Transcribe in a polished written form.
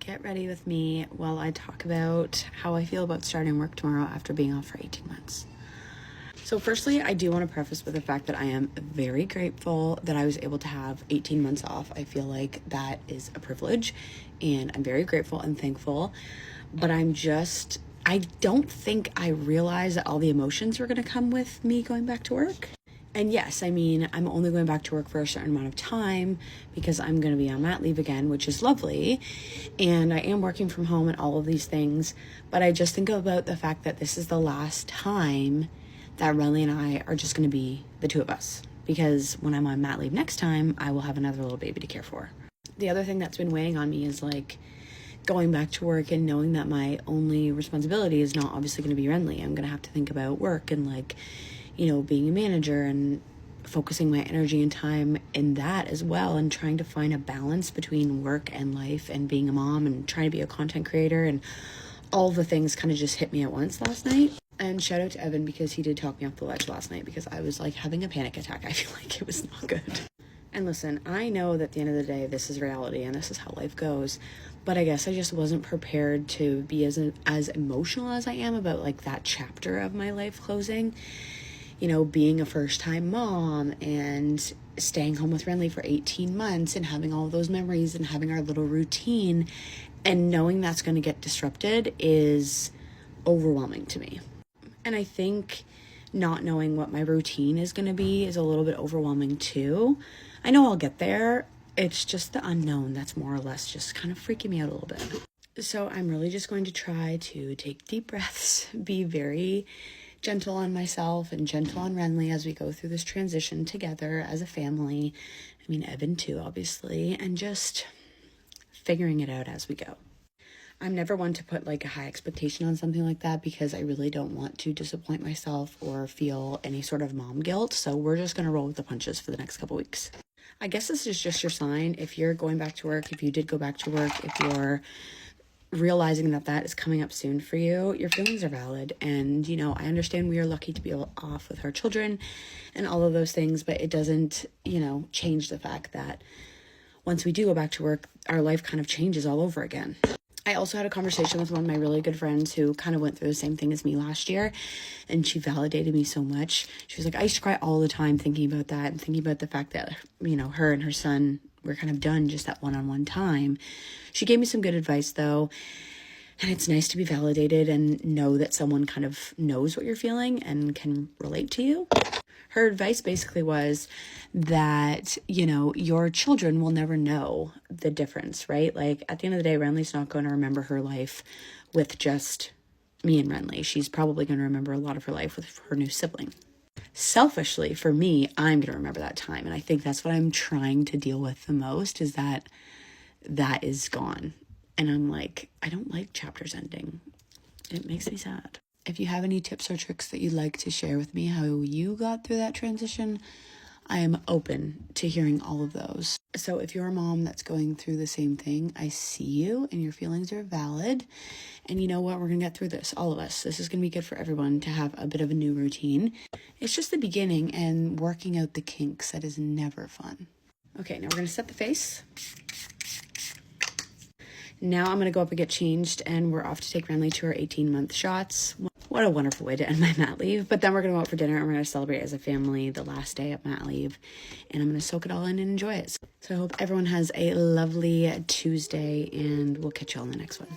get ready with me while I talk about how I feel about starting work tomorrow after being off for 18 months. So firstly, I do want to preface with the fact that I am very grateful that I was able to have 18 months off. I feel like that is a privilege, and I'm very grateful and thankful, but I don't think I realized that all the emotions were going to come with me going back to work. And yes, I mean, I'm only going back to work for a certain amount of time because I'm going to be on mat leave again, which is lovely. And I am working from home and all of these things. But I just think about the fact that this is the last time that Renly and I are just going to be the two of us. Because when I'm on mat leave next time, I will have another little baby to care for. The other thing that's been weighing on me is like going back to work and knowing that my only responsibility is not obviously going to be Renly. I'm going to have to think about work and like, you know, being a manager and focusing my energy and time in that as well, and trying to find a balance between work and life and being a mom and trying to be a content creator, and all the things kind of just hit me at once last night. And shout out to Evan because he did talk me off the ledge last night because I was like having a panic attack. I feel like it was not good. And listen, I know that at the end of the day, this is reality and this is how life goes. But I guess I just wasn't prepared to be as emotional as I am about like that chapter of my life closing. You know, being a first-time mom and staying home with Renly for 18 months and having all those memories and having our little routine, and knowing that's going to get disrupted is overwhelming to me. And I think not knowing what my routine is going to be is a little bit overwhelming too. I know I'll get there. It's just the unknown that's more or less just kind of freaking me out a little bit. So I'm really just going to try to take deep breaths, be very gentle on myself and gentle on Renly as we go through this transition together as a family. I mean, Evan too, obviously, and just figuring it out as we go. I'm never one to put like a high expectation on something like that because I really don't want to disappoint myself or feel any sort of mom guilt. So we're just going to roll with the punches for the next couple weeks. I guess this is just your sign. If you're going back to work, if you did go back to work, if you're realizing that that is coming up soon for you, your feelings are valid. And, you know, I understand we are lucky to be off with our children and all of those things, but it doesn't, you know, change the fact that once we do go back to work, our life kind of changes all over again. I also had a conversation with one of my really good friends who kind of went through the same thing as me last year, and she validated me so much. She was like, I used to cry all the time thinking about that and thinking about the fact that, you know, her and her son were kind of done just that one-on-one time. She gave me some good advice though, and it's nice to be validated and know that someone kind of knows what you're feeling and can relate to you. Her advice basically was that, you know, your children will never know the difference, right? Like at the end of the day, Renly's not going to remember her life with just me and Renly. She's probably going to remember a lot of her life with her new sibling. Selfishly, for me, I'm going to remember that time. And I think that's what I'm trying to deal with the most, is that is gone. And I'm like, I don't like chapters ending. It makes me sad. If you have any tips or tricks that you'd like to share with me, how you got through that transition, I am open to hearing all of those. So if you're a mom that's going through the same thing, I see you and your feelings are valid. And you know what? We're going to get through this, all of us. This is going to be good for everyone to have a bit of a new routine. It's just the beginning, and working out the kinks, that is never fun. Okay, now we're going to set the face. Now I'm going to go up and get changed, and we're off to take Renly to her 18-month shots. What a wonderful way to end my mat leave. But then we're going to go out for dinner, and we're going to celebrate as a family the last day of mat leave. And I'm going to soak it all in and enjoy it. So I hope everyone has a lovely Tuesday, and we'll catch you all in the next one.